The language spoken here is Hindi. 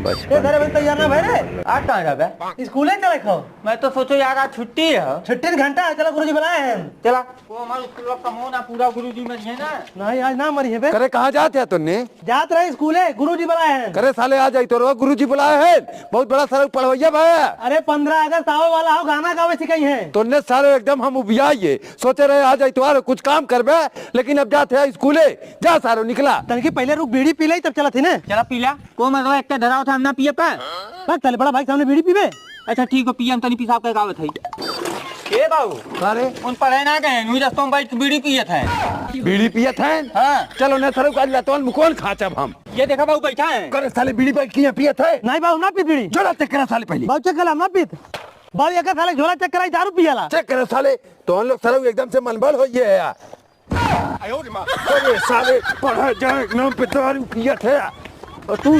घरे बन तैयार ना भाई रे आज कहाँ जाबे? स्कूल है चले खाओ। मैं तो सोचो यार आज छुट्टी है। छुट्टी घंटा है, चलो गुरुजी बुलाए हैं। चला वो हमारे स्कूल का मोना पूरा गुरुजी में है ना। नहीं आज ना मरी है बे। करे कहाँ जाते हैं तुमने? जात रहे स्कूल है, गुरुजी बुलाए हैं। करे साले आ जाई तो रो गुरुजी बुलाए हैं। बहुत बड़ा सड़क पढ़वैया भाई। अरे 15 अगस्त आवे वाला हो, गाना गावे सिखाई है। तुमने सारे एकदम हम उबियाइए सोचे रहे आ जाई तो कुछ काम करबे, लेकिन अब जाते हैं स्कूले। जा सारो निकला। तनकी पहले रुक बीड़ी पी ले तब चला थी ना। चला पीला को मतलब एक धराव था हम ना पिए पे। बस चले बड़ा भाई सामने बीड़ी पीबे। अच्छा ठीक है पियम तनी पिसाब के गावत है। ए बाबू अरे उन पढ़े ना गए नुई रस्तों में बैठ बीड़ी पिए थे। बीड़ी पियत हैं? हाँ चलो न सरो काज लातोन मुकोन खाचब हम। ये देखा बाबू बैठा है। करे साले बीड़ी बैठ के पियत है। नहीं बाबू ना पीत बीड़ी। जोड़ा चेक करा साले पहले। बाबू चेक कर हम ना पीत। बाबू एक साले झोला चेक कराई दारू पियाला। चेक करे साले तो हम लोग सरो एकदम से मनबल हो ये है। अरे साले पढ़ा जाए नाम पे दारू पियत है और तू